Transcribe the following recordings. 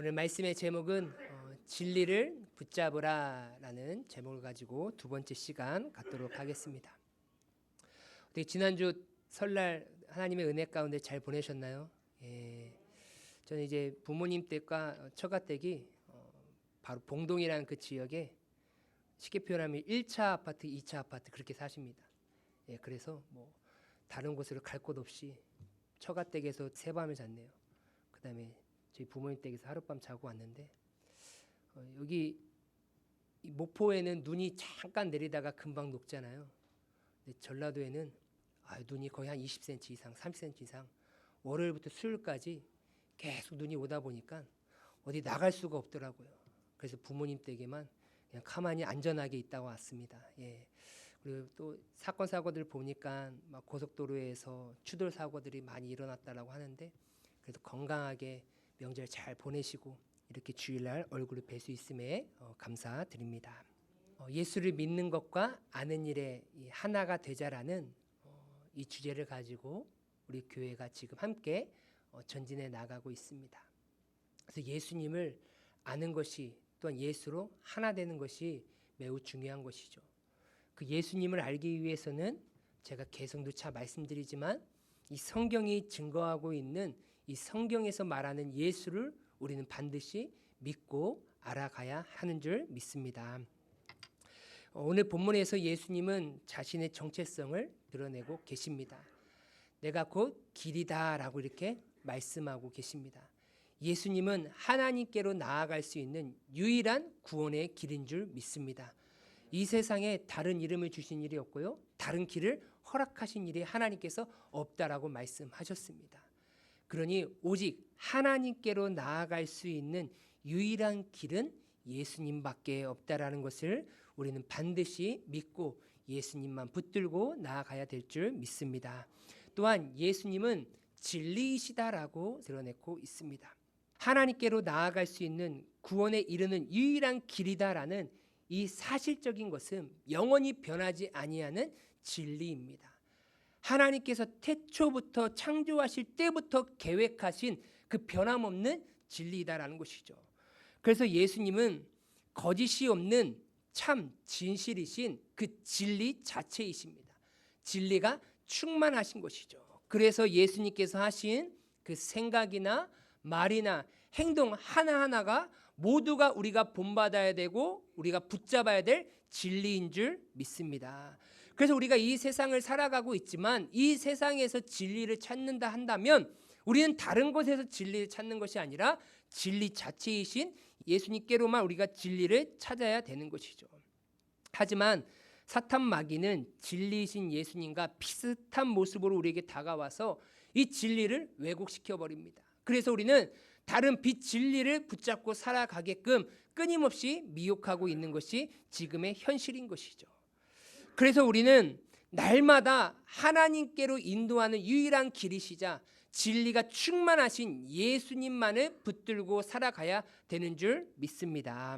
오늘 말씀의 제목은 진리를 붙잡으라라는 제목을 가지고 두 번째 시간 갖도록 하겠습니다. 지난주 설날 하나님의 은혜 가운데 잘 보내셨나요? 저는 이제 부모님 댁과 처가댁이 바로 봉동이라는 그 지역에 쉽게 표현하면 1차 아파트, 2차 아파트 그렇게 사십니다. 그래서 뭐 다른 곳으로 갈 곳 없이 처가댁에서 새 밤을 잤네요. 그 다음에 저희 부모님 댁에서 하룻밤 자고 왔는데 여기 목포에는 눈이 잠깐 내리다가 금방 녹잖아요. 근데 전라도에는 눈이 거의 한 20cm 이상, 30cm 이상 월요일부터 수요일까지 계속 눈이 오다 보니까 어디 나갈 수가 없더라고요. 그래서 부모님 댁에만 그냥 가만히 안전하게 있다가 왔습니다. 그리고 또 사건 사고들 보니까 막 고속도로에서 추돌 사고들이 많이 일어났다라고 하는데 그래도 건강하게 명절 잘 보내시고 이렇게 주일날 얼굴을 뵐 수 있음에 감사드립니다. 예수를 믿는 것과 아는 일에 하나가 되자라는 이 주제를 가지고 우리 교회가 지금 함께 전진해 나가고 있습니다. 그래서 예수님을 아는 것이 또한 예수로 하나 되는 것이 매우 중요한 것이죠. 그 예수님을 알기 위해서는 제가 계속누차 말씀드리지만 이 성경이 증거하고 있는 이 성경에서 말하는 예수를 우리는 반드시 믿고 알아가야 하는 줄 믿습니다. 오늘 본문에서 예수님은 자신의 정체성을 드러내고 계십니다. 내가 곧 길이다 라고 이렇게 말씀하고 계십니다. 예수님은 하나님께로 나아갈 수 있는 유일한 구원의 길인 줄 믿습니다. 이 세상에 다른 이름을 주신 일이 없고요, 다른 길을 허락하신 일이 하나님께서 없다라고 말씀하셨습니다. 그러니 오직 하나님께로 나아갈 수 있는 유일한 길은 예수님밖에 없다라는 것을 우리는 반드시 믿고 예수님만 붙들고 나아가야 될 줄 믿습니다. 또한 예수님은 진리이시다라고 드러내고 있습니다. 하나님께로 나아갈 수 있는 구원에 이르는 유일한 길이다라는 이 사실적인 것은 영원히 변하지 아니하는 진리입니다. 하나님께서 태초부터 창조하실 때부터 계획하신 그 변함없는 진리이다라는 것이죠. 그래서 예수님은 거짓이 없는 참 진실이신 그 진리 자체이십니다. 진리가 충만하신 것이죠. 그래서 예수님께서 하신 그 생각이나 말이나 행동 하나하나가 모두가 우리가 본받아야 되고 우리가 붙잡아야 될 진리인 줄 믿습니다. 그래서 우리가 이 세상을 살아가고 있지만 이 세상에서 진리를 찾는다 한다면 우리는 다른 곳에서 진리를 찾는 것이 아니라 진리 자체이신 예수님께로만 우리가 진리를 찾아야 되는 것이죠. 하지만 사탄 마귀는 진리이신 예수님과 비슷한 모습으로 우리에게 다가와서 이 진리를 왜곡시켜 버립니다. 그래서 우리는 다른 비진리를 붙잡고 살아가게끔 끊임없이 미혹하고 있는 것이 지금의 현실인 것이죠. 그래서 우리는 날마다 하나님께로 인도하는 유일한 길이시자 진리가 충만하신 예수님만을 붙들고 살아가야 되는 줄 믿습니다.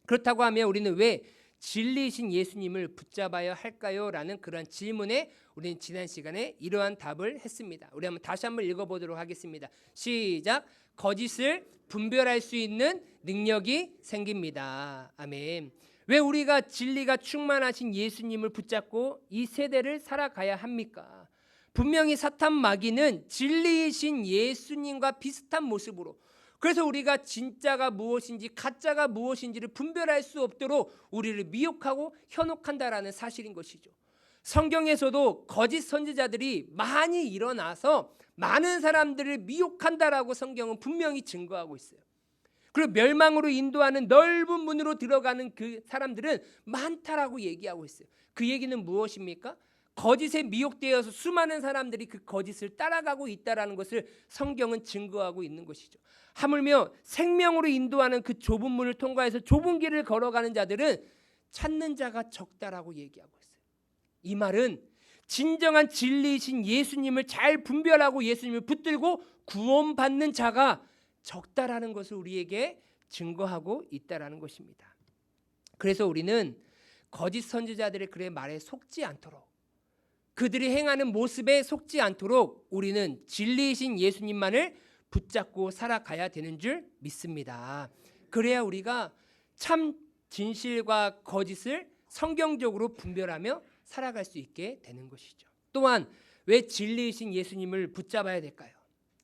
그렇다고 하면 우리는 왜 진리이신 예수님을 붙잡아야 할까요? 라는 그런 질문에 우리는 지난 시간에 이러한 답을 했습니다. 우리 다시 한번 읽어보도록 하겠습니다. 시작. 거짓을 분별할 수 있는 능력이 생깁니다. 아멘. 왜 우리가 진리가 충만하신 예수님을 붙잡고 이 세대를 살아가야 합니까? 분명히 사탄 마귀는 진리이신 예수님과 비슷한 모습으로, 그래서 우리가 진짜가 무엇인지 가짜가 무엇인지를 분별할 수 없도록 우리를 미혹하고 현혹한다라는 사실인 것이죠. 성경에서도 거짓 선지자들이 많이 일어나서 많은 사람들을 미혹한다라고 성경은 분명히 증거하고 있어요. 그리고 멸망으로 인도하는 넓은 문으로 들어가는 그 사람들은 많다라고 얘기하고 있어요. 그 얘기는 무엇입니까? 거짓에 미혹되어서 수많은 사람들이 그 거짓을 따라가고 있다라는 것을 성경은 증거하고 있는 것이죠. 하물며 생명으로 인도하는 그 좁은 문을 통과해서 좁은 길을 걸어가는 자들은 찾는 자가 적다라고 얘기하고 있어요. 이 말은 진정한 진리이신 예수님을 잘 분별하고 예수님을 붙들고 구원받는 자가 적다라는 것을 우리에게 증거하고 있다라는 것입니다. 그래서 우리는 거짓 선지자들의 그의 말에 속지 않도록, 그들이 행하는 모습에 속지 않도록 우리는 진리이신 예수님만을 붙잡고 살아가야 되는 줄 믿습니다. 그래야 우리가 참 진실과 거짓을 성경적으로 분별하며 살아갈 수 있게 되는 것이죠. 또한 왜 진리이신 예수님을 붙잡아야 될까요?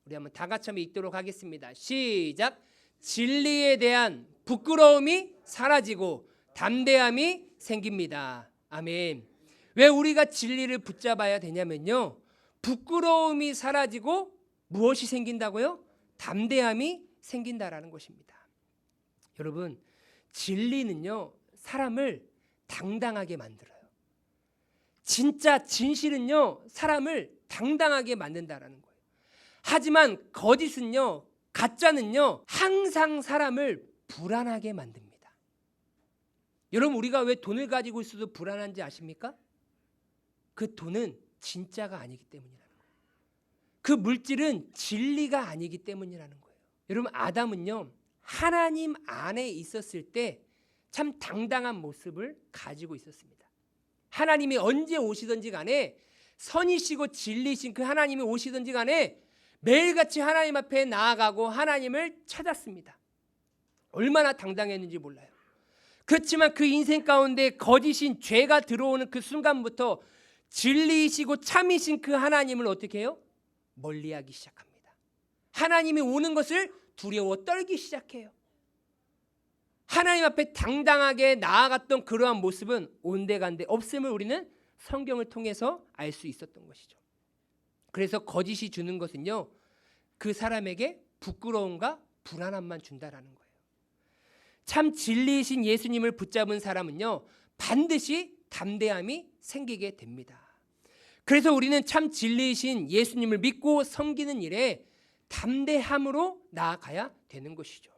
우리 한번 다 같이 한번 읽도록 하겠습니다. 시작. 진리에 대한 부끄러움이 사라지고 담대함이 생깁니다. 아멘. 왜 우리가 진리를 붙잡아야 되냐면요, 부끄러움이 사라지고 무엇이 생긴다고요? 담대함이 생긴다라는 것입니다. 여러분, 진리는요 사람을 당당하게 만들어요. 진짜 진실은요 사람을 당당하게 만든다라는 거예요. 하지만 거짓은요, 가짜는요 항상 사람을 불안하게 만듭니다. 여러분, 우리가 왜 돈을 가지고 있어도 불안한지 아십니까? 그 돈은 진짜가 아니기 때문이라는 거예요. 그 물질은 진리가 아니기 때문이라는 거예요. 여러분, 아담은요 하나님 안에 있었을 때 참 당당한 모습을 가지고 있었습니다. 하나님이 언제 오시든지 간에, 선이시고 진리신 그 하나님이 오시든지 간에 매일같이 하나님 앞에 나아가고 하나님을 찾았습니다. 얼마나 당당했는지 몰라요. 그렇지만 그 인생 가운데 거짓인 죄가 들어오는 그 순간부터 진리이시고 참이신 그 하나님을 어떻게 해요? 멀리하기 시작합니다. 하나님이 오는 것을 두려워 떨기 시작해요. 하나님 앞에 당당하게 나아갔던 그러한 모습은 온데간데 없음을 우리는 성경을 통해서 알 수 있었던 것이죠. 그래서 거짓이 주는 것은요, 그 사람에게 부끄러움과 불안함만 준다라는 거예요. 참 진리이신 예수님을 붙잡은 사람은요 반드시 담대함이 생기게 됩니다. 그래서 우리는 참 진리이신 예수님을 믿고 섬기는 일에 담대함으로 나아가야 되는 것이죠.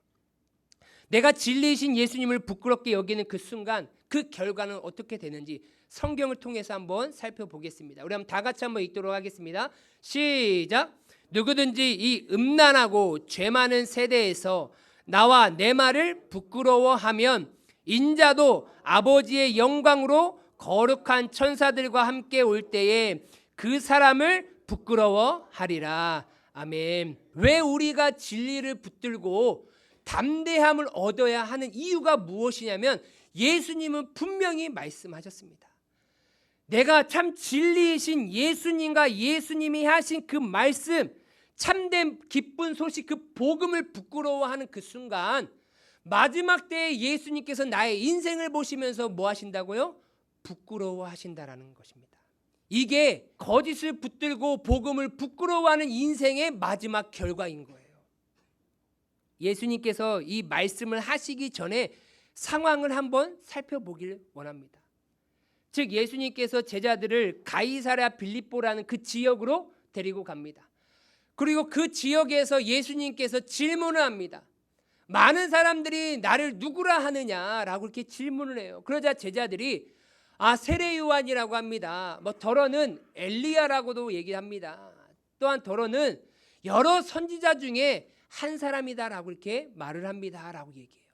내가 진리이신 예수님을 부끄럽게 여기는 그 순간 그 결과는 어떻게 되는지 성경을 통해서 한번 살펴보겠습니다. 우리 한번 다 같이 한번 읽도록 하겠습니다. 시작. 누구든지 이 음란하고 죄 많은 세대에서 나와 내 말을 부끄러워하면 인자도 아버지의 영광으로 거룩한 천사들과 함께 올 때에 그 사람을 부끄러워하리라. 아멘. 왜 우리가 진리를 붙들고 담대함을 얻어야 하는 이유가 무엇이냐면, 예수님은 분명히 말씀하셨습니다. 내가 참 진리이신 예수님과 예수님이 하신 그 말씀, 참된 기쁜 소식, 그 복음을 부끄러워하는 그 순간, 마지막 때에 예수님께서 나의 인생을 보시면서 뭐 하신다고요? 부끄러워하신다라는 것입니다. 이게 거짓을 붙들고 복음을 부끄러워하는 인생의 마지막 결과인 거예요. 예수님께서 이 말씀을 하시기 전에 상황을 한번 살펴보길 원합니다. 즉, 예수님께서 제자들을 가이사랴 빌립보라는 그 지역으로 데리고 갑니다. 그리고 그 지역에서 예수님께서 질문을 합니다. 많은 사람들이 나를 누구라 하느냐라고 이렇게 질문을 해요. 그러자 제자들이 세례 요한이라고 합니다. 더러는 엘리야라고도 얘기합니다. 또한 더러는 여러 선지자 중에 한 사람이다라고 이렇게 말을 합니다라고 얘기해요.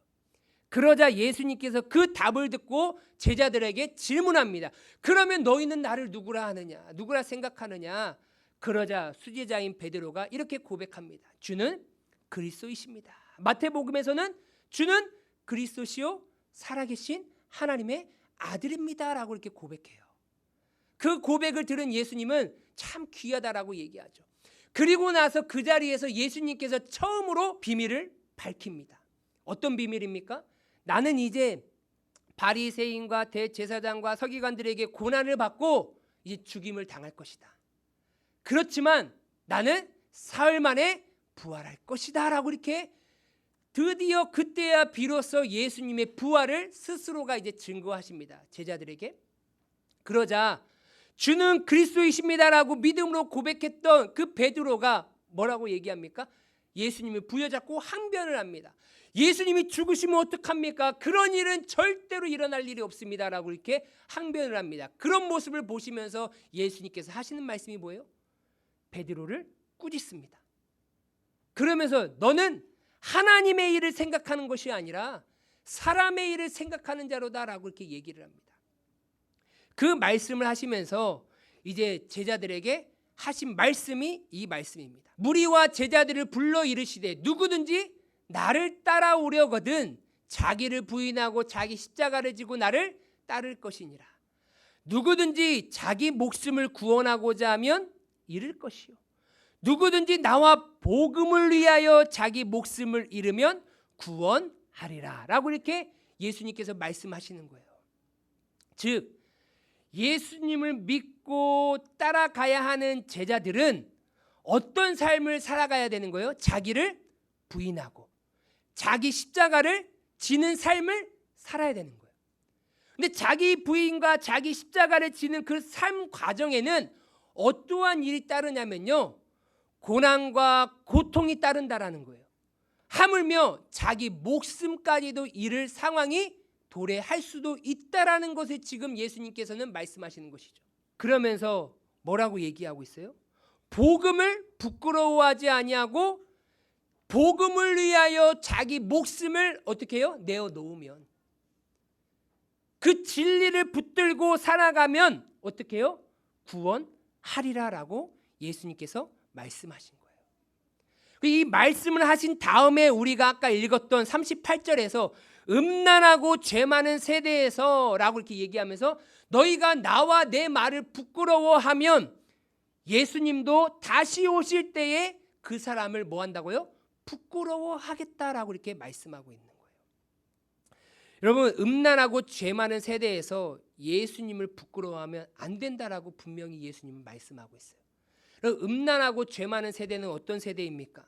그러자 예수님께서 그 답을 듣고 제자들에게 질문합니다. 그러면 너희는 나를 누구라 하느냐, 누구라 생각하느냐? 그러자 수제자인 베드로가 이렇게 고백합니다. 주는 그리스도이십니다. 마태복음에서는 주는 그리스도시요 살아계신 하나님의 아들입니다라고 이렇게 고백해요. 그 고백을 들은 예수님은 참 귀하다라고 얘기하죠. 그리고 나서 그 자리에서 예수님께서 처음으로 비밀을 밝힙니다. 어떤 비밀입니까? 나는 이제 바리새인과 대제사장과 서기관들에게 고난을 받고 이제 죽임을 당할 것이다. 그렇지만 나는 사흘 만에 부활할 것이다 라고 이렇게 드디어 그때야 비로소 예수님의 부활을 스스로가 이제 증거하십니다. 제자들에게. 그러자 주는 그리스도이십니다라고 믿음으로 고백했던 그 베드로가 뭐라고 얘기합니까? 예수님을 부여잡고 항변을 합니다. 예수님이 죽으시면 어떡합니까? 그런 일은 절대로 일어날 일이 없습니다라고 이렇게 항변을 합니다. 그런 모습을 보시면서 예수님께서 하시는 말씀이 뭐예요? 베드로를 꾸짖습니다. 그러면서 너는 하나님의 일을 생각하는 것이 아니라 사람의 일을 생각하는 자로다라고 이렇게 얘기를 합니다. 그 말씀을 하시면서 이제 제자들에게 하신 말씀이 이 말씀입니다. 무리와 제자들을 불러 이르시되 누구든지 나를 따라오려거든 자기를 부인하고 자기 십자가를 지고 나를 따를 것이니라. 누구든지 자기 목숨을 구원하고자 하면 잃을 것이요 누구든지 나와 복음을 위하여 자기 목숨을 잃으면 구원하리라 라고 이렇게 예수님께서 말씀하시는 거예요. 즉 예수님을 믿고 따라가야 하는 제자들은 어떤 삶을 살아가야 되는 거예요? 자기를 부인하고 자기 십자가를 지는 삶을 살아야 되는 거예요. 근데 자기 부인과 자기 십자가를 지는 그 삶 과정에는 어떠한 일이 따르냐면요, 고난과 고통이 따른다라는 거예요. 하물며 자기 목숨까지도 잃을 상황이 도래할 수도 있다라는 것을 지금 예수님께서는 말씀하시는 것이죠. 그러면서 뭐라고 얘기하고 있어요? 복음을 부끄러워하지 아니하고 복음을 위하여 자기 목숨을 어떻게 해요? 내어놓으면, 그 진리를 붙들고 살아가면 어떻게 해요? 구원하리라라고 예수님께서 말씀하신 거예요. 이 말씀을 하신 다음에 우리가 아까 읽었던 38절에서 음란하고 죄 많은 세대에서 라고 이렇게 얘기하면서 너희가 나와 내 말을 부끄러워하면 예수님도 다시 오실 때에 그 사람을 뭐 한다고요? 부끄러워하겠다라고 이렇게 말씀하고 있는 거예요. 여러분, 음란하고 죄 많은 세대에서 예수님을 부끄러워하면 안 된다라고 분명히 예수님은 말씀하고 있어요. 음란하고 죄 많은 세대는 어떤 세대입니까?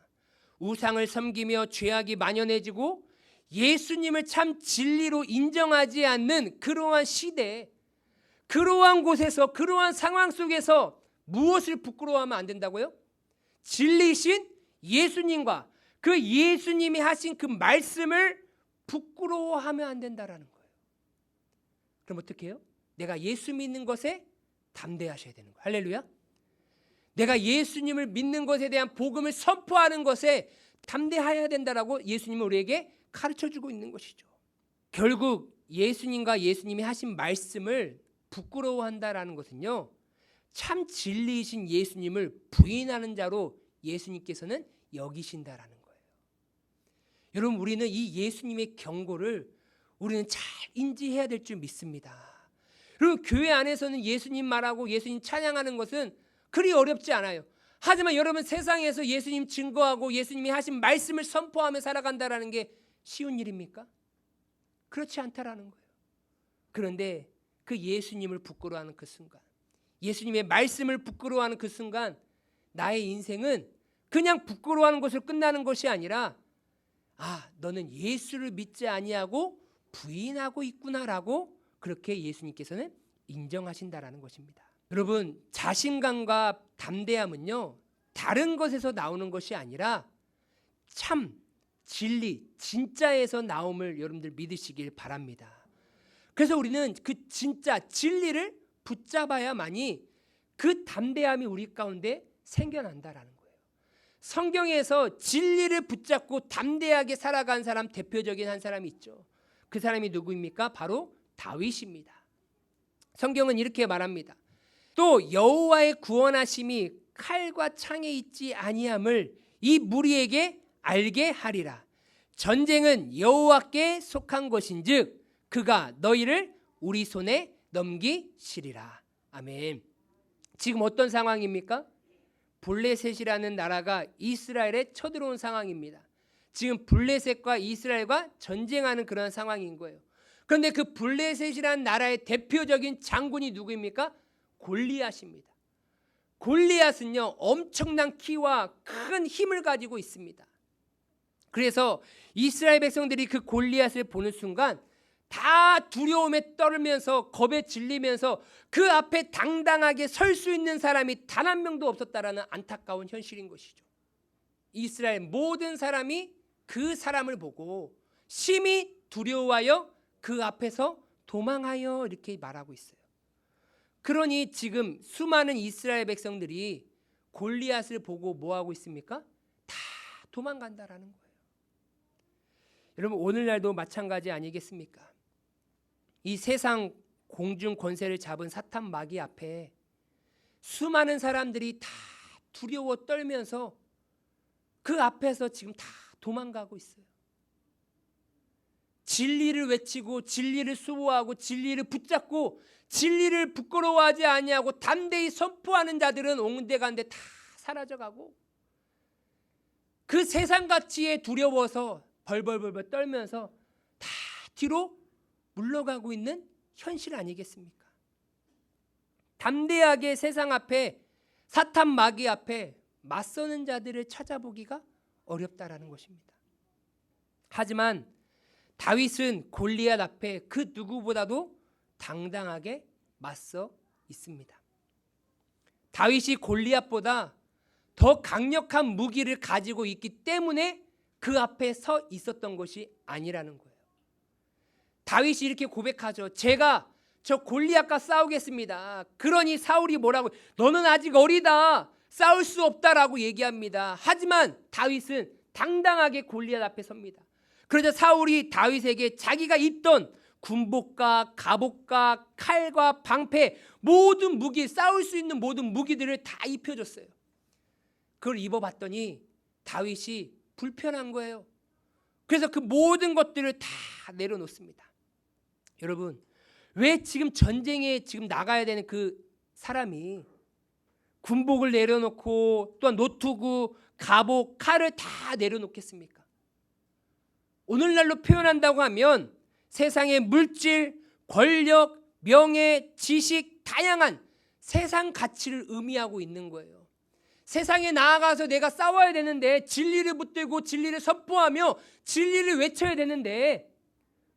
우상을 섬기며 죄악이 만연해지고 예수님을 참 진리로 인정하지 않는 그러한 시대, 그러한 곳에서, 그러한 상황 속에서 무엇을 부끄러워하면 안 된다고요? 진리신 예수님과 그 예수님이 하신 그 말씀을 부끄러워하면 안 된다라는 거예요. 그럼 어떻게 해요? 내가 예수 믿는 것에 담대하셔야 되는 거예요. 할렐루야. 내가 예수님을 믿는 것에 대한 복음을 선포하는 것에 담대해야 된다라고 예수님은 우리에게 가르쳐주고 있는 것이죠. 결국 예수님과 예수님이 하신 말씀을 부끄러워한다라는 것은요, 참 진리이신 예수님을 부인하는 자로 예수님께서는 여기신다라는 거예요. 여러분, 우리는 이 예수님의 경고를 우리는 잘 인지해야 될 줄 믿습니다. 그리고 교회 안에서는 예수님 말하고 예수님 찬양하는 것은 그리 어렵지 않아요. 하지만 여러분, 세상에서 예수님 증거하고 예수님이 하신 말씀을 선포하며 살아간다라는 게 쉬운 일입니까? 그렇지 않다라는 거예요. 그런데 그 예수님을 부끄러워하는 그 순간, 예수님의 말씀을 부끄러워하는 그 순간, 나의 인생은 그냥 부끄러워하는 것으로 끝나는 것이 아니라, 아, 너는 예수를 믿지 아니하고 부인하고 있구나라고 그렇게 예수님께서는 인정하신다라는 것입니다. 여러분, 자신감과 담대함은요, 다른 것에서 나오는 것이 아니라 참 진리, 진짜에서 나옴을 여러분들 믿으시길 바랍니다. 그래서 우리는 그 진짜 진리를 붙잡아야만이 그 담대함이 우리 가운데 생겨난다라는 거예요. 성경에서 진리를 붙잡고 담대하게 살아간 사람, 대표적인 한 사람이 있죠. 그 사람이 누구입니까? 바로 다윗입니다. 성경은 이렇게 말합니다. 또 여호와의 구원하심이 칼과 창에 있지 아니함을 이 무리에게 알게 하리라. 전쟁은 여호와께 속한 것인즉 그가 너희를 우리 손에 넘기시리라. 아멘. 지금 어떤 상황입니까? 블레셋이라는 나라가 이스라엘에 쳐들어온 상황입니다. 지금 블레셋과 이스라엘과 전쟁하는 그런 상황인 거예요. 그런데 그 블레셋이라는 나라의 대표적인 장군이 누구입니까? 골리앗입니다. 골리앗은요, 엄청난 키와 큰 힘을 가지고 있습니다. 그래서 이스라엘 백성들이 그 골리앗을 보는 순간 다 두려움에 떨면서 겁에 질리면서 그 앞에 당당하게 설 수 있는 사람이 단 한 명도 없었다라는 안타까운 현실인 것이죠. 이스라엘 모든 사람이 그 사람을 보고 심히 두려워하여 그 앞에서 도망하여 이렇게 말하고 있어요. 그러니 지금 수많은 이스라엘 백성들이 골리앗을 보고 뭐하고 있습니까? 다 도망간다라는 거예요. 여러분, 오늘날도 마찬가지 아니겠습니까? 이 세상 공중 권세를 잡은 사탄 마귀 앞에 수많은 사람들이 다 두려워 떨면서 그 앞에서 지금 다 도망가고 있어요. 진리를 외치고 진리를 수호하고 진리를 붙잡고 진리를 부끄러워하지 아니하고 담대히 선포하는 자들은 온데간데 다 사라져가고 그 세상 가치에 두려워서 벌벌벌 떨면서 다 뒤로 물러가고 있는 현실 아니겠습니까? 담대하게 세상 앞에 사탄 마귀 앞에 맞서는 자들을 찾아보기가 어렵다라는 것입니다. 하지만 다윗은 골리앗 앞에 그 누구보다도 당당하게 맞서 있습니다. 다윗이 골리앗보다 더 강력한 무기를 가지고 있기 때문에 그 앞에 서 있었던 것이 아니라는 거예요. 다윗이 이렇게 고백하죠. 제가 저 골리앗과 싸우겠습니다. 그러니 사울이 뭐라고? 너는 아직 어리다. 싸울 수 없다라고 얘기합니다. 하지만 다윗은 당당하게 골리앗 앞에 섭니다. 그러자 사울이 다윗에게 자기가 입던 군복과 갑옷과 칼과 방패 모든 무기, 싸울 수 있는 모든 무기들을 다 입혀줬어요. 그걸 입어봤더니 다윗이 불편한 거예요. 그래서 그 모든 것들을 다 내려놓습니다. 여러분, 왜 지금 전쟁에 지금 나가야 되는 그 사람이 군복을 내려놓고 또한 노트구, 갑옷, 칼을 다 내려놓겠습니까? 오늘날로 표현한다고 하면 세상의 물질, 권력, 명예, 지식, 다양한 세상 가치를 의미하고 있는 거예요. 세상에 나아가서 내가 싸워야 되는데 진리를 붙들고 진리를 선포하며 진리를 외쳐야 되는데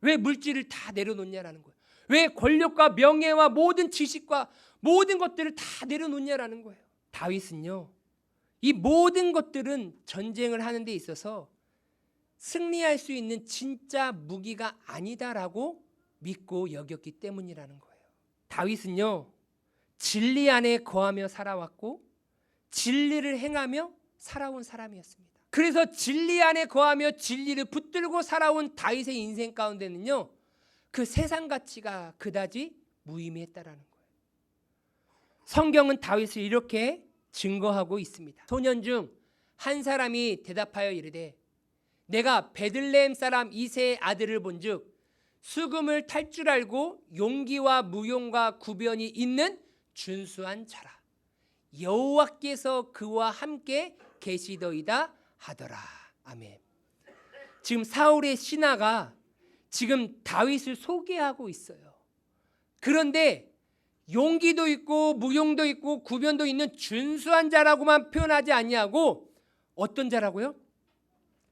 왜 물질을 다 내려놓냐라는 거예요. 왜 권력과 명예와 모든 지식과 모든 것들을 다 내려놓냐라는 거예요. 다윗은요, 이 모든 것들은 전쟁을 하는 데 있어서 승리할 수 있는 진짜 무기가 아니다라고 믿고 여겼기 때문이라는 거예요. 다윗은요, 진리 안에 거하며 살아왔고 진리를 행하며 살아온 사람이었습니다. 그래서 진리 안에 거하며 진리를 붙들고 살아온 다윗의 인생 가운데는요, 그 세상 가치가 그다지 무의미했다라는 거예요. 성경은 다윗을 이렇게 증거하고 있습니다. 소년 중 한 사람이 대답하여 이르되 내가 베들레헴 사람 이새의 아들을 본즉 수금을 탈 줄 알고 용기와 무용과 구변이 있는 준수한 자라. 여호와께서 그와 함께 계시더이다 하더라. 아멘. 지금 사울의 신하가 지금 다윗을 소개하고 있어요. 그런데 용기도 있고 무용도 있고 구변도 있는 준수한 자라고만 표현하지 아니하고 어떤 자라고요?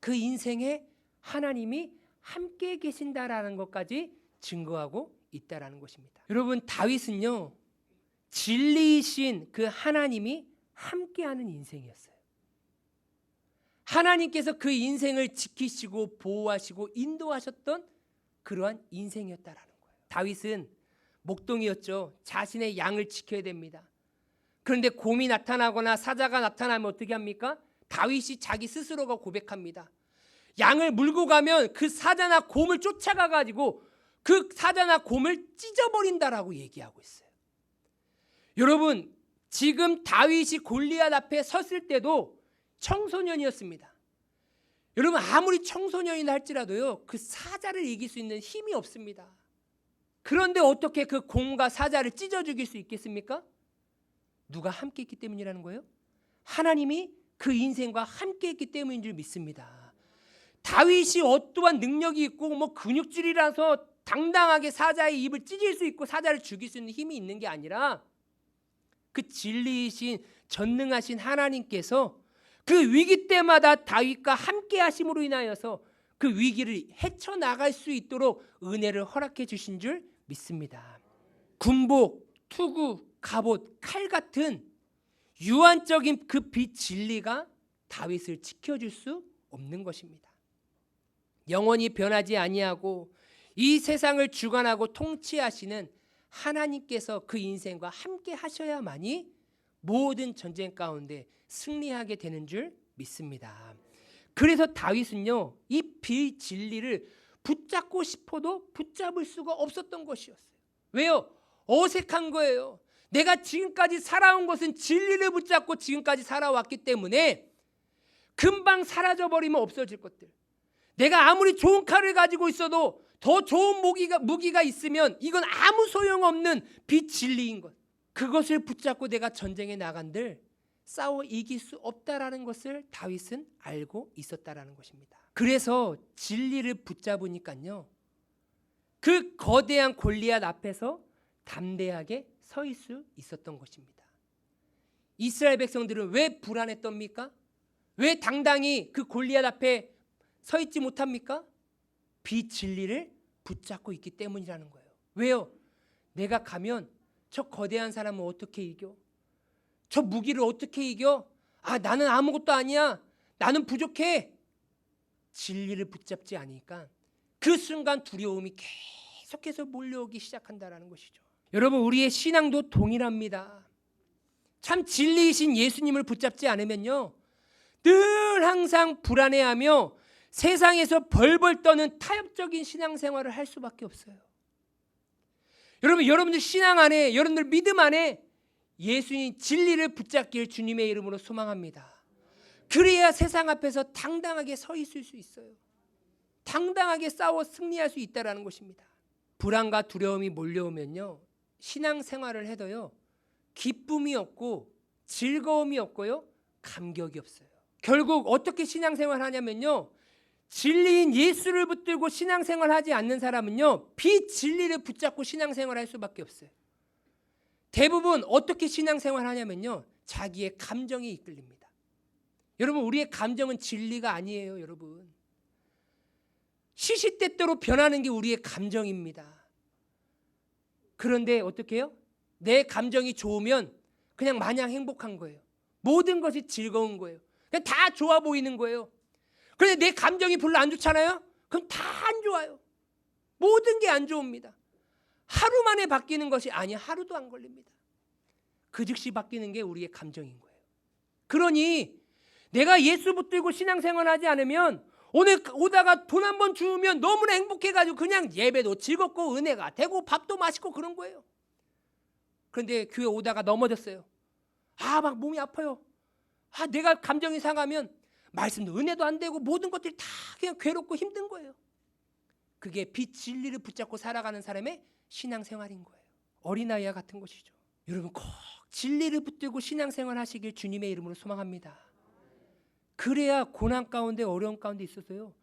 그 인생에 하나님이 함께 계신다라는 것까지 증거하고 있다라는 것입니다. 여러분, 다윗은요, 진리이신 그 하나님이 함께하는 인생이었어요. 하나님께서 그 인생을 지키시고 보호하시고 인도하셨던 그러한 인생이었다라는 거예요. 다윗은 목동이었죠. 자신의 양을 지켜야 됩니다. 그런데 곰이 나타나거나 사자가 나타나면 어떻게 합니까? 다윗이 자기 스스로가 고백합니다. 양을 물고 가면 그 사자나 곰을 쫓아가 가지고 그 사자나 곰을 찢어버린다라고 얘기하고 있어요. 여러분, 지금 다윗이 골리앗 앞에 섰을 때도 청소년이었습니다. 여러분, 아무리 청소년이나 할지라도요, 그 사자를 이길 수 있는 힘이 없습니다. 그런데 어떻게 그 곰과 사자를 찢어 죽일 수 있겠습니까? 누가 함께 했기 때문이라는 거예요? 하나님이 그 인생과 함께 했기 때문인 줄 믿습니다. 다윗이 어떠한 능력이 있고 뭐 근육질이라서 당당하게 사자의 입을 찢을 수 있고 사자를 죽일 수 있는 힘이 있는 게 아니라 그 진리이신 전능하신 하나님께서 그 위기 때마다 다윗과 함께 하심으로 인하여서 그 위기를 헤쳐나갈 수 있도록 은혜를 허락해 주신 줄 믿습니다. 군복, 투구, 갑옷, 칼 같은 유한적인 그 비진리가 다윗을 지켜줄 수 없는 것입니다. 영원히 변하지 아니하고 이 세상을 주관하고 통치하시는 하나님께서 그 인생과 함께 하셔야만이 모든 전쟁 가운데 승리하게 되는 줄 믿습니다. 그래서 다윗은요, 이 비진리를 붙잡고 싶어도 붙잡을 수가 없었던 것이었어요. 왜요? 어색한 거예요. 내가 지금까지 살아온 것은 진리를 붙잡고 지금까지 살아왔기 때문에 금방 사라져버리면 없어질 것들, 내가 아무리 좋은 칼을 가지고 있어도 더 좋은 무기가 있으면 이건 아무 소용없는 비진리인 것, 그것을 붙잡고 내가 전쟁에 나간들 싸워 이길 수 없다라는 것을 다윗은 알고 있었다라는 것입니다. 그래서 진리를 붙잡으니까요, 그 거대한 골리앗 앞에서 담대하게 서 있을 수 있었던 것입니다. 이스라엘 백성들은 왜 불안했답니까? 왜 당당히 그 골리앗 앞에 서 있지 못합니까? 비진리를 붙잡고 있기 때문이라는 거예요. 왜요? 내가 가면 저 거대한 사람은 어떻게 이겨? 저 무기를 어떻게 이겨? 나는 아무것도 아니야. 나는 부족해. 진리를 붙잡지 않으니까 그 순간 두려움이 계속해서 몰려오기 시작한다는 것이죠. 여러분, 우리의 신앙도 동일합니다. 참 진리이신 예수님을 붙잡지 않으면요, 늘 항상 불안해하며 세상에서 벌벌 떠는 타협적인 신앙생활을 할 수밖에 없어요. 여러분들 신앙 안에, 여러분들 믿음 안에 예수님 진리를 붙잡길 주님의 이름으로 소망합니다. 그래야 세상 앞에서 당당하게 서 있을 수 있어요. 당당하게 싸워 승리할 수 있다는 것입니다. 불안과 두려움이 몰려오면요, 신앙생활을 해도요, 기쁨이 없고 즐거움이 없고요, 감격이 없어요. 결국 어떻게 신앙생활 하냐면요, 진리인 예수를 붙들고 신앙생활하지 않는 사람은요, 비진리를 붙잡고 신앙생활할 수밖에 없어요. 대부분 어떻게 신앙생활 하냐면요, 자기의 감정에 이끌립니다. 여러분, 우리의 감정은 진리가 아니에요. 여러분, 시시때때로 변하는 게 우리의 감정입니다. 그런데 어떻게 해요? 내 감정이 좋으면 그냥 마냥 행복한 거예요. 모든 것이 즐거운 거예요. 그냥 다 좋아 보이는 거예요. 그런데 내 감정이 별로 안 좋잖아요? 그럼 다 안 좋아요. 모든 게 안 좋습니다. 하루 만에 바뀌는 것이 아니야. 하루도 안 걸립니다. 그 즉시 바뀌는 게 우리의 감정인 거예요. 그러니 내가 예수 붙들고 신앙생활하지 않으면 오늘 오다가 돈 한 번 주면 너무나 행복해가지고 그냥 예배도 즐겁고 은혜가 되고 밥도 맛있고 그런 거예요. 그런데 교회 오다가 넘어졌어요. 막 몸이 아파요. 내가 감정이 상하면 말씀도 은혜도 안 되고 모든 것들이 다 그냥 괴롭고 힘든 거예요. 그게 비진리를 붙잡고 살아가는 사람의 신앙생활인 거예요. 어린아이와 같은 것이죠. 여러분, 꼭 진리를 붙들고 신앙생활 하시길 주님의 이름으로 소망합니다. 그래야 고난 가운데, 어려움 가운데 있어서요,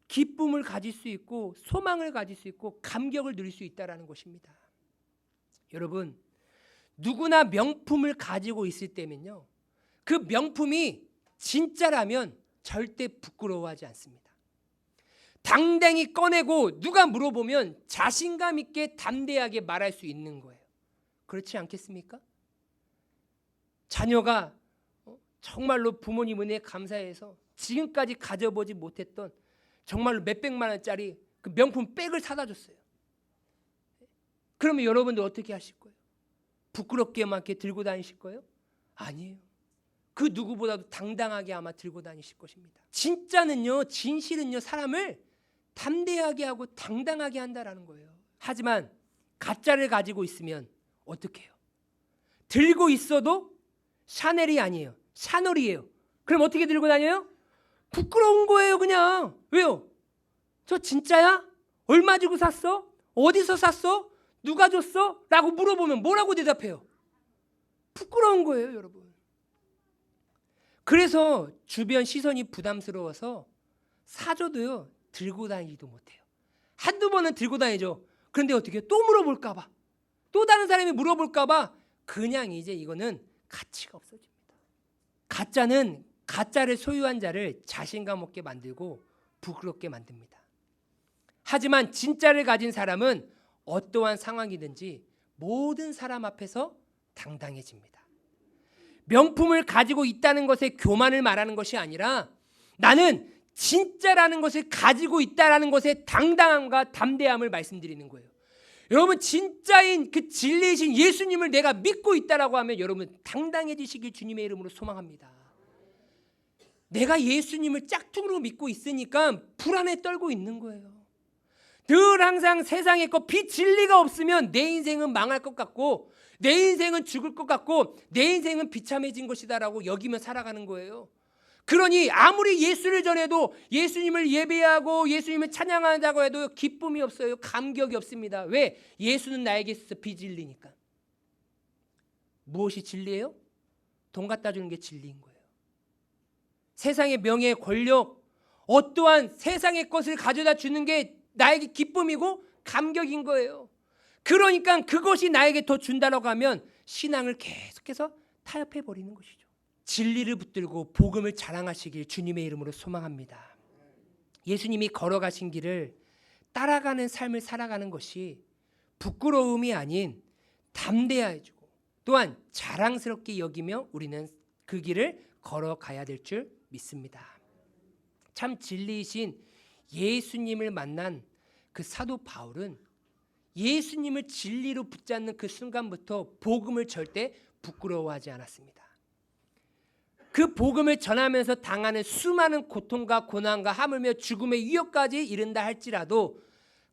기쁨을 가질 수 있고 소망을 가질 수 있고 감격을 누릴 수 있다는 것입니다. 여러분, 누구나 명품을 가지고 있을 때면요, 그 명품이 진짜라면 절대 부끄러워하지 않습니다. 당당히 꺼내고 누가 물어보면 자신감 있게 담대하게 말할 수 있는 거예요. 그렇지 않겠습니까? 자녀가 정말로 부모님 은혜에 감사해서 지금까지 가져보지 못했던 정말로 몇백만 원짜리 그 명품 백을 사다 줬어요. 그러면 여러분들 어떻게 하실 거예요? 부끄럽게만 이렇게 들고 다니실 거예요? 아니에요. 그 누구보다도 당당하게 아마 들고 다니실 것입니다. 진짜는요, 진실은요, 사람을 담대하게 하고 당당하게 한다라는 거예요. 하지만 가짜를 가지고 있으면 어떻게 해요? 들고 있어도 샤넬이 아니에요. 샤넬이에요. 그럼 어떻게 들고 다녀요? 부끄러운 거예요, 그냥. 왜요? 저 진짜야? 얼마 주고 샀어? 어디서 샀어? 누가 줬어? 라고 물어보면 뭐라고 대답해요? 부끄러운 거예요, 여러분. 그래서 주변 시선이 부담스러워서 사줘도요, 들고 다니지도 못해요. 한두 번은 들고 다니죠. 그런데 어떻게 해요? 또 물어볼까 봐, 또 다른 사람이 물어볼까 봐 그냥 이제 이거는 가치가 없어집니다. 가짜는 가짜를 소유한 자를 자신감 없게 만들고 부끄럽게 만듭니다. 하지만 진짜를 가진 사람은 어떠한 상황이든지 모든 사람 앞에서 당당해집니다. 명품을 가지고 있다는 것에 교만을 말하는 것이 아니라 나는 진짜라는 것을 가지고 있다는 것에 당당함과 담대함을 말씀드리는 거예요. 여러분, 진짜인 그 진리이신 예수님을 내가 믿고 있다라고 하면 여러분 당당해지시길 주님의 이름으로 소망합니다. 내가 예수님을 짝퉁으로 믿고 있으니까 불안에 떨고 있는 거예요. 늘 항상 세상에 거 비진리가 없으면 내 인생은 망할 것 같고 내 인생은 죽을 것 같고 내 인생은 비참해진 것이다라고 여기며 살아가는 거예요. 그러니 아무리 예수를 전해도 예수님을 예배하고 예수님을 찬양한다고 해도 기쁨이 없어요. 감격이 없습니다. 왜? 예수는 나에게 있어서 비진리니까. 무엇이 진리예요? 돈 갖다 주는 게 진리인 거예요. 세상의 명예, 권력, 어떠한 세상의 것을 가져다 주는 게 나에게 기쁨이고 감격인 거예요. 그러니까 그것이 나에게 더 준다라고 하면 신앙을 계속해서 타협해 버리는 것이죠. 진리를 붙들고 복음을 자랑하시길 주님의 이름으로 소망합니다. 예수님이 걸어가신 길을 따라가는 삶을 살아가는 것이 부끄러움이 아닌 담대해지고 또한 자랑스럽게 여기며 우리는 그 길을 걸어가야 될 줄 믿습니다. 참 진리이신 예수님을 만난 그 사도 바울은 예수님을 진리로 붙잡는 그 순간부터 복음을 절대 부끄러워하지 않았습니다. 그 복음을 전하면서 당하는 수많은 고통과 고난과 하물며 죽음의 위협까지 이른다 할지라도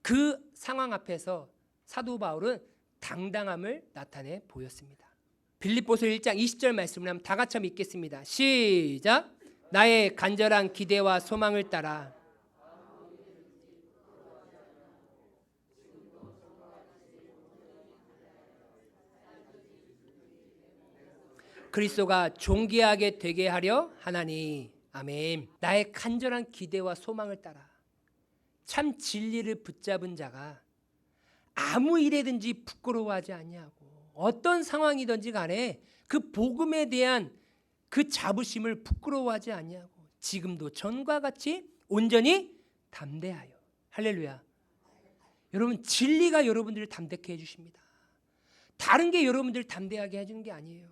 그 상황 앞에서 사도 바울은 당당함을 나타내 보였습니다. 빌립보서 1장 20절 말씀을 한번 다 같이 읽겠습니다. 시작. 나의 간절한 기대와 소망을 따라 그리스도가 존귀하게 되게 하려 하나니. 아멘. 나의 간절한 기대와 소망을 따라 참 진리를 붙잡은 자가 아무 일에든지 부끄러워하지 아니하고 어떤 상황이든지 간에 그 복음에 대한 그 자부심을 부끄러워하지 아니하고 지금도 전과 같이 온전히 담대하여. 할렐루야. 여러분, 진리가 여러분들을 담대케 해주십니다. 다른 게 여러분들을 담대하게 해주는 게 아니에요.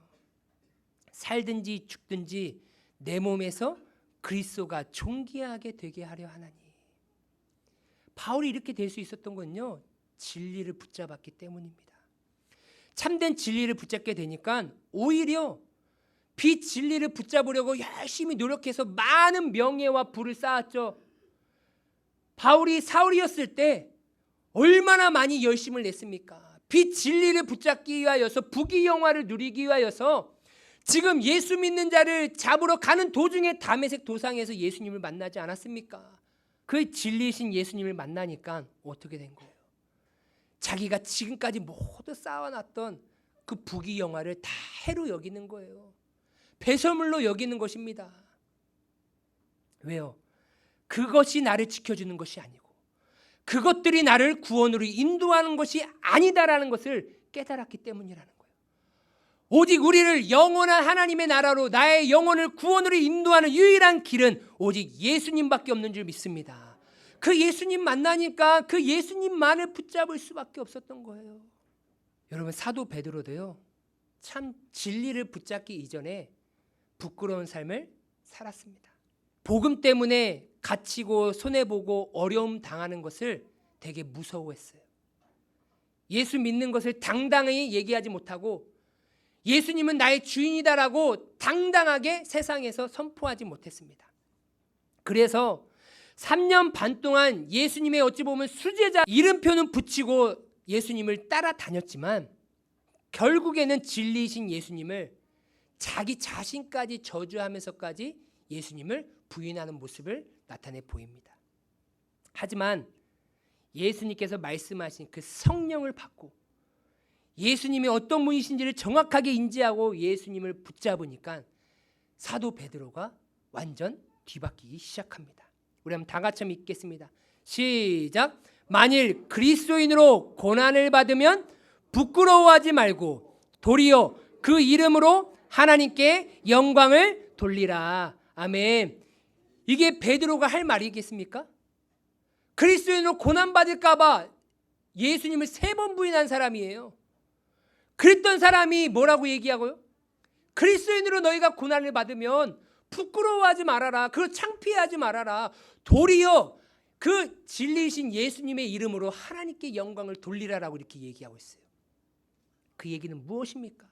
살든지 죽든지 내 몸에서 그리스도가 존귀하게 되게 하려 하나니. 바울이 이렇게 될 수 있었던 건요, 진리를 붙잡았기 때문입니다. 참된 진리를 붙잡게 되니까 오히려 비진리를 붙잡으려고 열심히 노력해서 많은 명예와 부를 쌓았죠. 바울이 사울이었을 때 얼마나 많이 열심을 냈습니까? 비진리를 붙잡기 위하여서 부귀영화를 누리기 위하여서 지금 예수 믿는 자를 잡으러 가는 도중에 다메섹 도상에서 예수님을 만나지 않았습니까? 그 진리이신 예수님을 만나니까 어떻게 된 거예요? 자기가 지금까지 모두 쌓아놨던 그 부귀영화를 다 해로 여기는 거예요. 배설물로 여기는 것입니다. 왜요? 그것이 나를 지켜주는 것이 아니고 그것들이 나를 구원으로 인도하는 것이 아니다라는 것을 깨달았기 때문이라는 거예요. 오직 우리를 영원한 하나님의 나라로 나의 영혼을 구원으로 인도하는 유일한 길은 오직 예수님밖에 없는 줄 믿습니다. 그 예수님 만나니까 그 예수님만을 붙잡을 수밖에 없었던 거예요. 여러분, 사도 베드로도요, 참 진리를 붙잡기 이전에 부끄러운 삶을 살았습니다. 복음 때문에 갇히고 손해보고 어려움 당하는 것을 되게 무서워했어요. 예수 믿는 것을 당당히 얘기하지 못하고 예수님은 나의 주인이다라고 당당하게 세상에서 선포하지 못했습니다. 그래서 3년 반 동안 예수님의 어찌 보면 수제자 이름표는 붙이고 예수님을 따라다녔지만 결국에는 진리이신 예수님을 자기 자신까지 저주하면서까지 예수님을 부인하는 모습을 나타내 보입니다. 하지만 예수님께서 말씀하신 그 성령을 받고 예수님이 어떤 분이신지를 정확하게 인지하고 예수님을 붙잡으니까 사도 베드로가 완전 뒤바뀌기 시작합니다. 우리 한번 다 같이 읽겠습니다. 시작. 만일 그리스도인으로 고난을 받으면 부끄러워하지 말고 도리어 그 이름으로 하나님께 영광을 돌리라. 아멘. 이게 베드로가 할 말이겠습니까? 그리스도인으로 고난받을까 봐 예수님을 3번 부인한 사람이에요. 그랬던 사람이 뭐라고 얘기하고요? 그리스도인으로 너희가 고난을 받으면 부끄러워하지 말아라. 그리고 창피하지 말아라. 도리어 그 진리이신 예수님의 이름으로 하나님께 영광을 돌리라라고 이렇게 얘기하고 있어요. 그 얘기는 무엇입니까?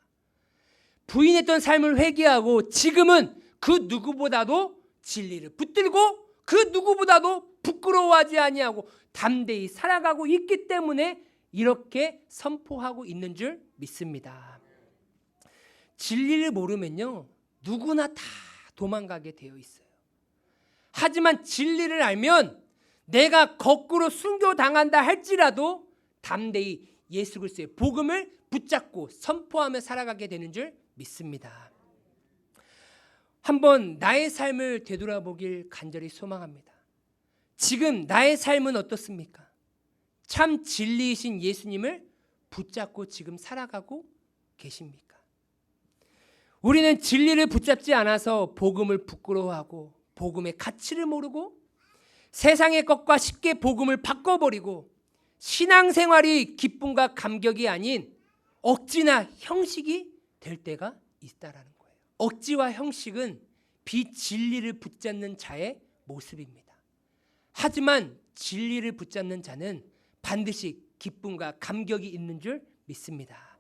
부인했던 삶을 회개하고 지금은 그 누구보다도 진리를 붙들고 그 누구보다도 부끄러워하지 아니하고 담대히 살아가고 있기 때문에 이렇게 선포하고 있는 줄 믿습니다. 진리를 모르면요, 누구나 다 도망가게 되어 있어요. 하지만 진리를 알면 내가 거꾸로 순교당한다 할지라도 담대히 예수 그리스도의 복음을 붙잡고 선포하며 살아가게 되는 줄 믿습니다. 한번 나의 삶을 되돌아보길 간절히 소망합니다. 지금 나의 삶은 어떻습니까? 참 진리이신 예수님을 붙잡고 지금 살아가고 계십니까? 우리는 진리를 붙잡지 않아서 복음을 부끄러워하고 복음의 가치를 모르고 세상의 것과 쉽게 복음을 바꿔버리고 신앙생활이 기쁨과 감격이 아닌 억지나 형식이 될 때가 있다라는 거예요. 억지와 형식은 비진리를 붙잡는 자의 모습입니다. 하지만 진리를 붙잡는 자는 반드시 기쁨과 감격이 있는 줄 믿습니다.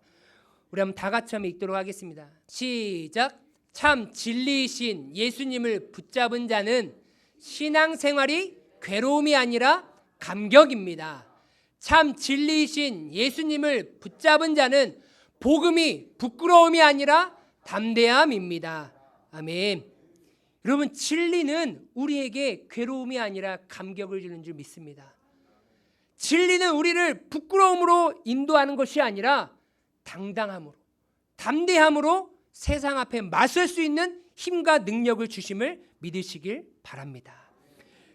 우리 한번 다 같이 한번 읽도록 하겠습니다. 시작. 참 진리이신 예수님을 붙잡은 자는 신앙생활이 괴로움이 아니라 감격입니다. 참 진리이신 예수님을 붙잡은 자는 복음이 부끄러움이 아니라 담대함입니다. 아멘. 여러분, 진리는 우리에게 괴로움이 아니라 감격을 주는 줄 믿습니다. 진리는 우리를 부끄러움으로 인도하는 것이 아니라 당당함으로, 담대함으로 세상 앞에 맞설 수 있는 힘과 능력을 주심을 믿으시길 바랍니다.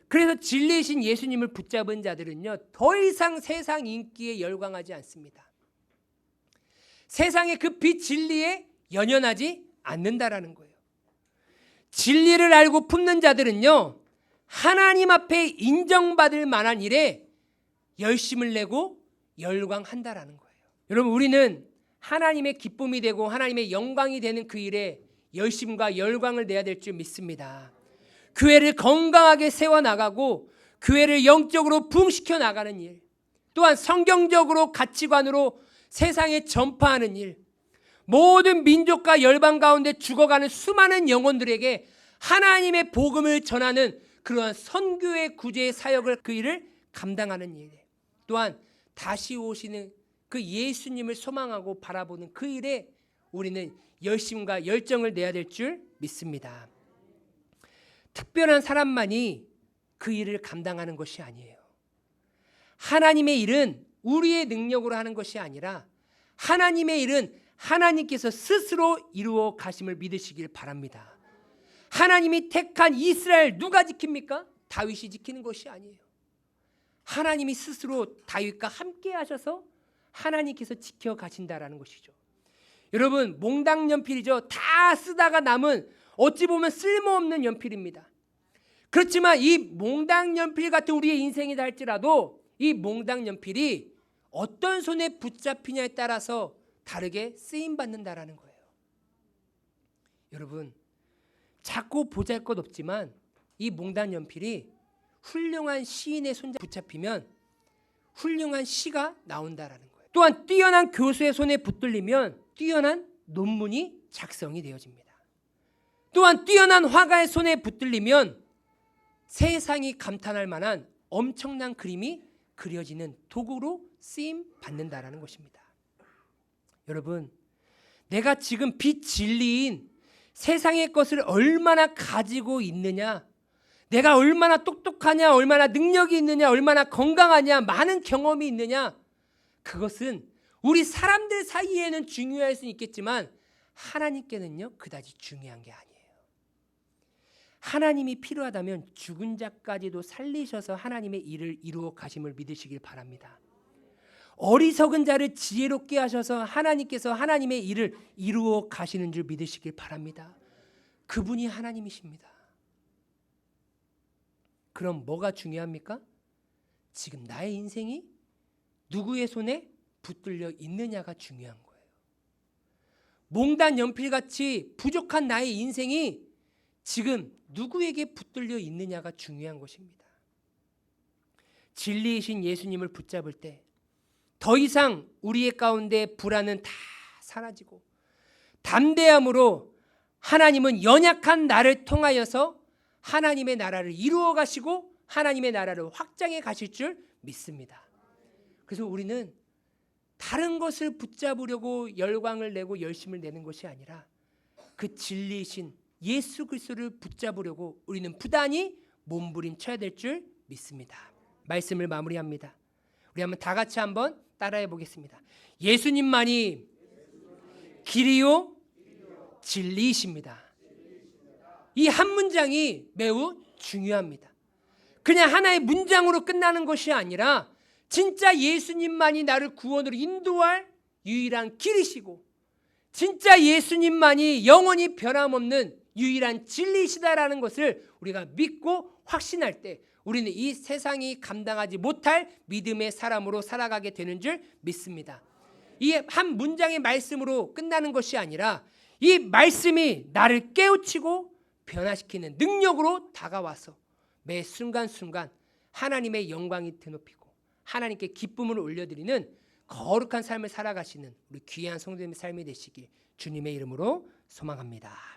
그래서 진리이신 예수님을 붙잡은 자들은요, 더 이상 세상 인기에 열광하지 않습니다. 세상의 그 비진리에 연연하지 않는다라는 거예요. 진리를 알고 품는 자들은요, 하나님 앞에 인정받을 만한 일에 열심을 내고 열광한다라는 거예요. 여러분, 우리는 하나님의 기쁨이 되고 하나님의 영광이 되는 그 일에 열심과 열광을 내야 될 줄 믿습니다. 교회를 건강하게 세워나가고 교회를 영적으로 부흥시켜 나가는 일, 또한 성경적으로 가치관으로 세상에 전파하는 일, 모든 민족과 열방 가운데 죽어가는 수많은 영혼들에게 하나님의 복음을 전하는 그러한 선교의 구제의 사역을, 그 일을 감당하는 일, 또한 다시 오시는 그 예수님을 소망하고 바라보는 그 일에 우리는 열심과 열정을 내야 될 줄 믿습니다. 특별한 사람만이 그 일을 감당하는 것이 아니에요. 하나님의 일은 우리의 능력으로 하는 것이 아니라 하나님의 일은 하나님께서 스스로 이루어 가심을 믿으시길 바랍니다. 하나님이 택한 이스라엘 누가 지킵니까? 다윗이 지키는 것이 아니에요. 하나님이 스스로 다윗과 함께 하셔서 하나님께서 지켜가신다라는 것이죠. 여러분, 몽당 연필이죠. 다 쓰다가 남은 어찌 보면 쓸모없는 연필입니다. 그렇지만 이 몽당 연필 같은 우리의 인생이다 할지라도 이 몽당 연필이 어떤 손에 붙잡히냐에 따라서 다르게 쓰임받는다라는 거예요. 여러분, 작고 보잘것없지만 이 몽당 연필이 훌륭한 시인의 손에 붙잡히면 훌륭한 시가 나온다라는 거예요. 또한 뛰어난 교수의 손에 붙들리면 뛰어난 논문이 작성이 되어집니다. 또한 뛰어난 화가의 손에 붙들리면 세상이 감탄할 만한 엄청난 그림이 그려지는 도구로 쓰임 받는다라는 것입니다. 여러분, 내가 지금 비진리인 세상의 것을 얼마나 가지고 있느냐, 내가 얼마나 똑똑하냐, 얼마나 능력이 있느냐, 얼마나 건강하냐, 많은 경험이 있느냐, 그것은 우리 사람들 사이에는 중요할 수는 있겠지만 하나님께는요, 그다지 중요한 게 아니에요. 하나님이 필요하다면 죽은 자까지도 살리셔서 하나님의 일을 이루어 가심을 믿으시길 바랍니다. 어리석은 자를 지혜롭게 하셔서 하나님께서 하나님의 일을 이루어 가시는 줄 믿으시길 바랍니다. 그분이 하나님이십니다. 그럼 뭐가 중요합니까? 지금 나의 인생이 누구의 손에 붙들려 있느냐가 중요한 거예요. 몽단 연필같이 부족한 나의 인생이 지금 누구에게 붙들려 있느냐가 중요한 것입니다. 진리이신 예수님을 붙잡을 때 더 이상 우리의 가운데 불안은 다 사라지고 담대함으로 하나님은 연약한 나를 통하여서 하나님의 나라를 이루어 가시고 하나님의 나라를 확장해 가실 줄 믿습니다. 그래서 우리는 다른 것을 붙잡으려고 열광을 내고 열심을 내는 것이 아니라 그 진리이신 예수 그리스도를 붙잡으려고 우리는 부단히 몸부림쳐야 될 줄 믿습니다. 말씀을 마무리합니다. 우리 한번 다 같이 한번 따라해 보겠습니다. 예수님만이 길이요 진리이십니다. 이 한 문장이 매우 중요합니다. 그냥 하나의 문장으로 끝나는 것이 아니라 진짜 예수님만이 나를 구원으로 인도할 유일한 길이시고 진짜 예수님만이 영원히 변함없는 유일한 진리시다라는 것을 우리가 믿고 확신할 때 우리는 이 세상이 감당하지 못할 믿음의 사람으로 살아가게 되는 줄 믿습니다. 이 한 문장의 말씀으로 끝나는 것이 아니라 이 말씀이 나를 깨우치고 변화시키는 능력으로 다가와서 매 순간순간 하나님의 영광이 드높이고 하나님께 기쁨을 올려드리는 거룩한 삶을 살아가시는 우리 귀한 성도님의 삶이 되시길 주님의 이름으로 소망합니다.